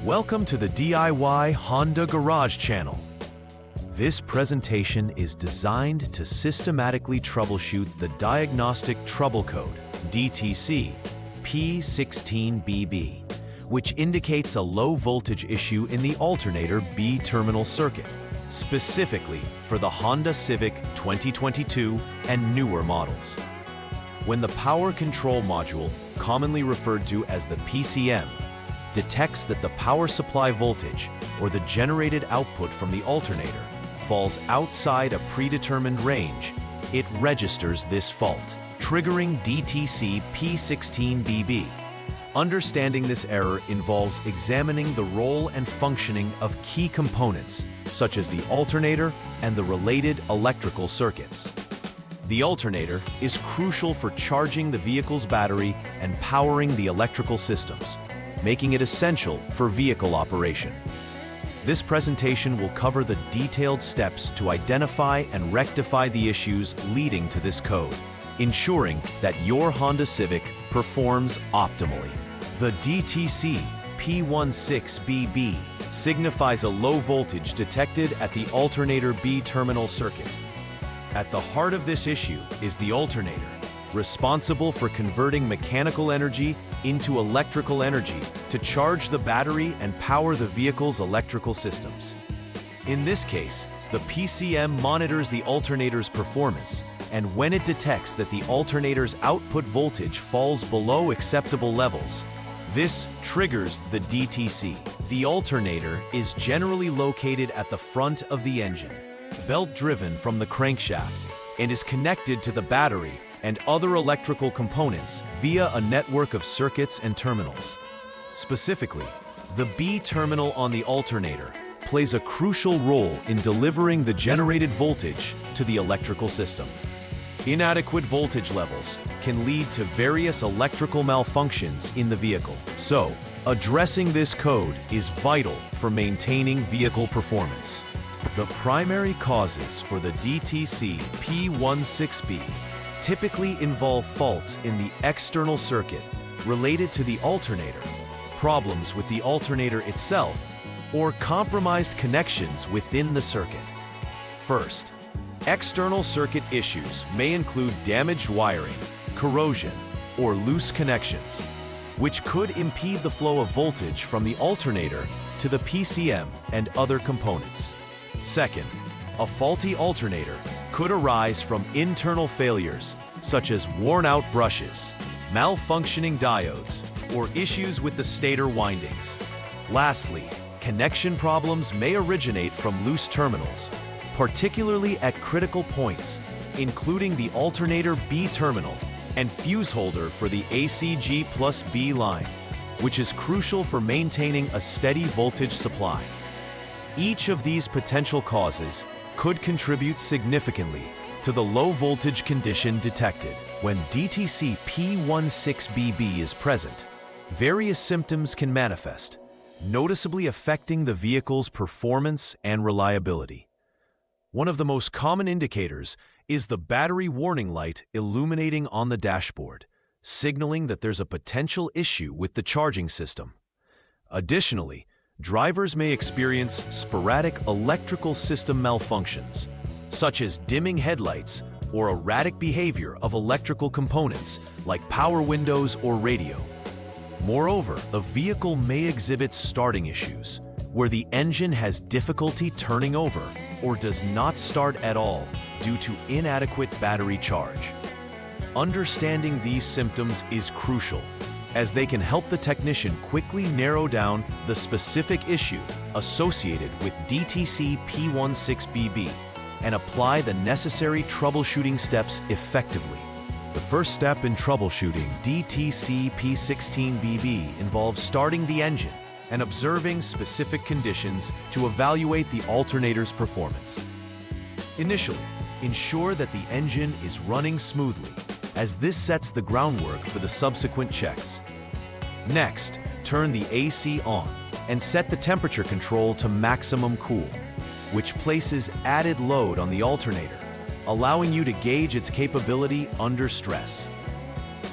Welcome to the DIY Honda Garage channel. This presentation is designed to systematically troubleshoot the diagnostic trouble code, DTC P16BB, which indicates a low voltage issue in the alternator B terminal circuit, specifically for the Honda Civic 2022 and newer models. When the power control module, commonly referred to as the PCM, detects that the power supply voltage, or the generated output from the alternator, falls outside a predetermined range, it registers this fault, triggering DTC P16BB. Understanding this error involves examining the role and functioning of key components, such as the alternator and the related electrical circuits. The alternator is crucial for charging the vehicle's battery and powering the electrical systems, making it essential for vehicle operation. This presentation will cover the detailed steps to identify and rectify the issues leading to this code, ensuring that your Honda Civic performs optimally. The DTC P16BB signifies a low voltage detected at the alternator B terminal circuit. At the heart of this issue is the alternator, responsible for converting mechanical energy into electrical energy to charge the battery and power the vehicle's electrical systems. In this case, the PCM monitors the alternator's performance, and when it detects that the alternator's output voltage falls below acceptable levels, this triggers the DTC. The alternator is generally located at the front of the engine, belt-driven from the crankshaft, and is connected to the battery and other electrical components via a network of circuits and terminals. Specifically, the B terminal on the alternator plays a crucial role in delivering the generated voltage to the electrical system. Inadequate voltage levels can lead to various electrical malfunctions in the vehicle, so addressing this code is vital for maintaining vehicle performance. The primary causes for the DTC P16B typically involve faults in the external circuit related to the alternator, problems with the alternator itself, or compromised connections within the circuit. First, external circuit issues may include damaged wiring, corrosion, or loose connections, which could impede the flow of voltage from the alternator to the PCM and other components. Second, a faulty alternator could arise from internal failures, such as worn-out brushes, malfunctioning diodes, or issues with the stator windings. Lastly, connection problems may originate from loose terminals, particularly at critical points, including the alternator B terminal and fuse holder for the ACG+B line, which is crucial for maintaining a steady voltage supply. Each of these potential causes could contribute significantly to the low voltage condition detected. When DTC P16BB is present, various symptoms can manifest, noticeably affecting the vehicle's performance and reliability. One of the most common indicators is the battery warning light illuminating on the dashboard, signaling that there's a potential issue with the charging system. Additionally, drivers may experience sporadic electrical system malfunctions, such as dimming headlights or erratic behavior of electrical components like power windows or radio. Moreover, a vehicle may exhibit starting issues, where the engine has difficulty turning over or does not start at all due to inadequate battery charge. Understanding these symptoms is crucial, as they can help the technician quickly narrow down the specific issue associated with DTC P16BB and apply the necessary troubleshooting steps effectively. The first step in troubleshooting DTC P16BB involves starting the engine and observing specific conditions to evaluate the alternator's performance. Initially, ensure that the engine is running smoothly, as this sets the groundwork for the subsequent checks. Next, turn the AC on and set the temperature control to maximum cool, which places added load on the alternator, allowing you to gauge its capability under stress.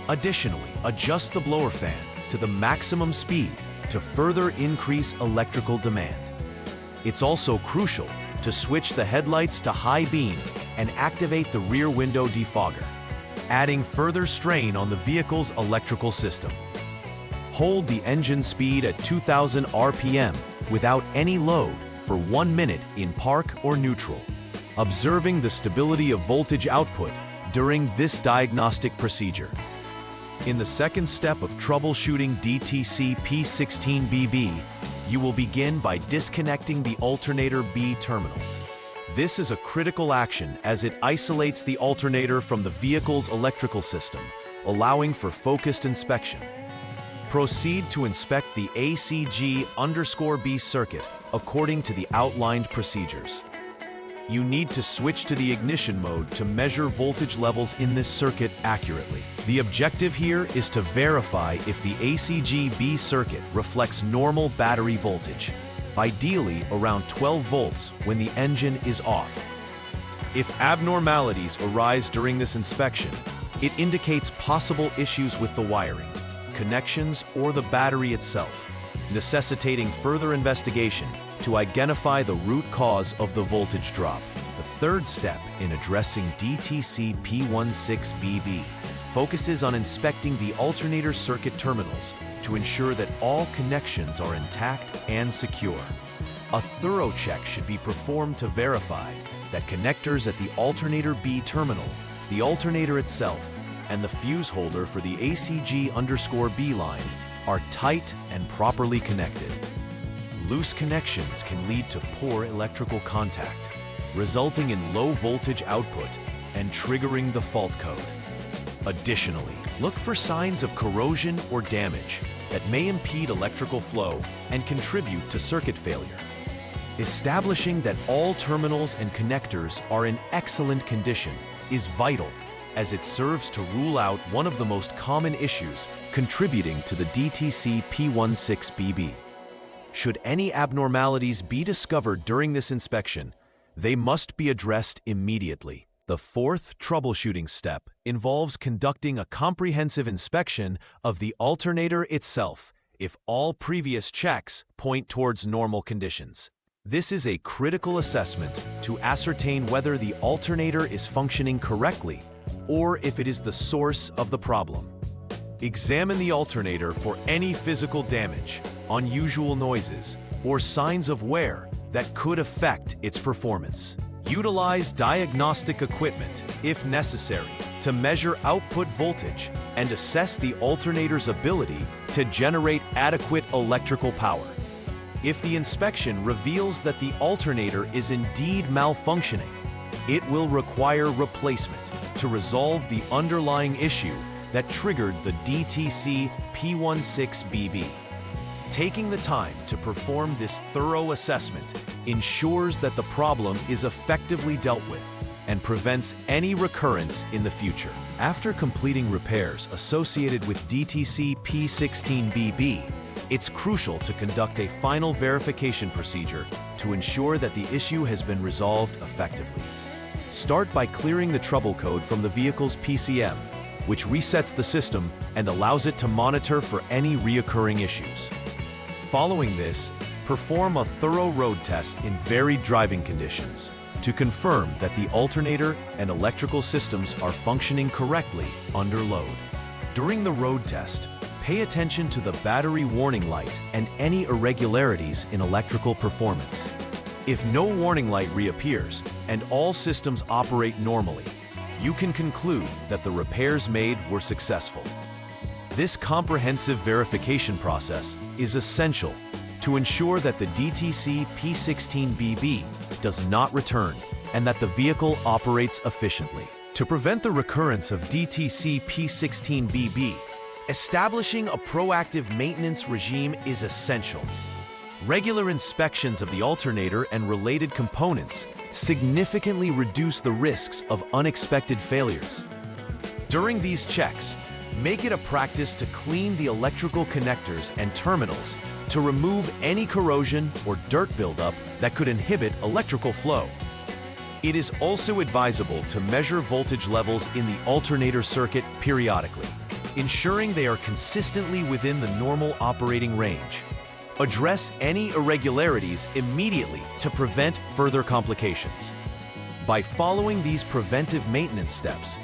Additionally, adjust the blower fan to the maximum speed to further increase electrical demand. It's also crucial to switch the headlights to high beam and activate the rear window defogger, adding further strain on the vehicle's electrical system. Hold the engine speed at 2000 RPM without any load for 1 minute in park or neutral, observing the stability of voltage output during this diagnostic procedure. In the second step of troubleshooting DTC P16BB, you will begin by disconnecting the alternator B terminal. This is a critical action as it isolates the alternator from the vehicle's electrical system, allowing for focused inspection. Proceed to inspect the ACG_B circuit according to the outlined procedures. You need to switch to the ignition mode to measure voltage levels in this circuit accurately. The objective here is to verify if the ACG_B circuit reflects normal battery voltage, ideally around 12 volts when the engine is off. If abnormalities arise during this inspection, it indicates possible issues with the wiring, connections, or the battery itself, necessitating further investigation to identify the root cause of the voltage drop. The third step in addressing DTC P16BB focuses on inspecting the alternator circuit terminals to ensure that all connections are intact and secure. A thorough check should be performed to verify that connectors at the alternator B terminal, the alternator itself, and the fuse holder for the ACG_B line are tight and properly connected. Loose connections can lead to poor electrical contact, resulting in low voltage output and triggering the fault code. Additionally, look for signs of corrosion or damage that may impede electrical flow and contribute to circuit failure. Establishing that all terminals and connectors are in excellent condition is vital, as it serves to rule out one of the most common issues contributing to the DTC P16BB. Should any abnormalities be discovered during this inspection, they must be addressed immediately. The fourth troubleshooting step involves conducting a comprehensive inspection of the alternator itself if all previous checks point towards normal conditions. This is a critical assessment to ascertain whether the alternator is functioning correctly or if it is the source of the problem. Examine the alternator for any physical damage, unusual noises, or signs of wear that could affect its performance. Utilize diagnostic equipment, if necessary, to measure output voltage and assess the alternator's ability to generate adequate electrical power. If the inspection reveals that the alternator is indeed malfunctioning, it will require replacement to resolve the underlying issue that triggered the DTC P16BB. Taking the time to perform this thorough assessment ensures that the problem is effectively dealt with and prevents any recurrence in the future. After completing repairs associated with DTC P16BB, it's crucial to conduct a final verification procedure to ensure that the issue has been resolved effectively. Start by clearing the trouble code from the vehicle's PCM, which resets the system and allows it to monitor for any reoccurring issues. Following this, perform a thorough road test in varied driving conditions to confirm that the alternator and electrical systems are functioning correctly under load. During the road test, pay attention to the battery warning light and any irregularities in electrical performance. If no warning light reappears and all systems operate normally, you can conclude that the repairs made were successful. This comprehensive verification process is essential to ensure that the DTC P16BB does not return and that the vehicle operates efficiently. To prevent the recurrence of DTC P16BB, establishing a proactive maintenance regime is essential. Regular inspections of the alternator and related components significantly reduce the risks of unexpected failures. During these checks, make it a practice to clean the electrical connectors and terminals to remove any corrosion or dirt buildup that could inhibit electrical flow. It is also advisable to measure voltage levels in the alternator circuit periodically, ensuring they are consistently within the normal operating range. Address any irregularities immediately to prevent further complications. By following these preventive maintenance steps,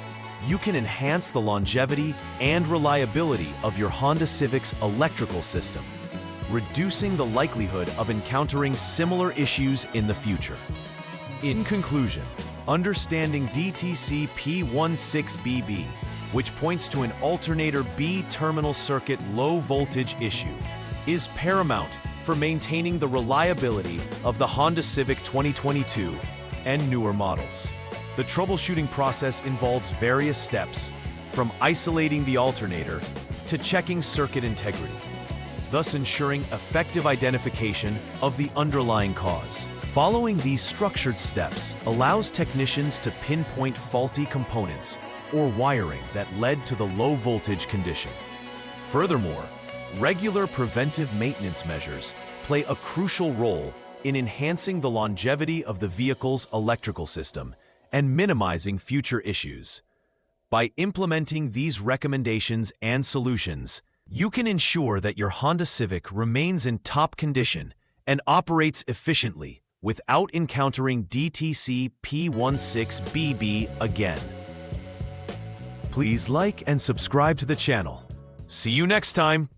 you can enhance the longevity and reliability of your Honda Civic's electrical system, reducing the likelihood of encountering similar issues in the future. In conclusion, understanding DTC P16BB, which points to an alternator B terminal circuit low voltage issue, is paramount for maintaining the reliability of the Honda Civic 2022 and newer models. The troubleshooting process involves various steps, from isolating the alternator to checking circuit integrity, thus ensuring effective identification of the underlying cause. Following these structured steps allows technicians to pinpoint faulty components or wiring that led to the low voltage condition. Furthermore, regular preventive maintenance measures play a crucial role in enhancing the longevity of the vehicle's electrical system and minimizing future issues. By implementing these recommendations and solutions, you can ensure that your Honda Civic remains in top condition and operates efficiently without encountering DTC P16BB again. Please like and subscribe to the channel. See you next time!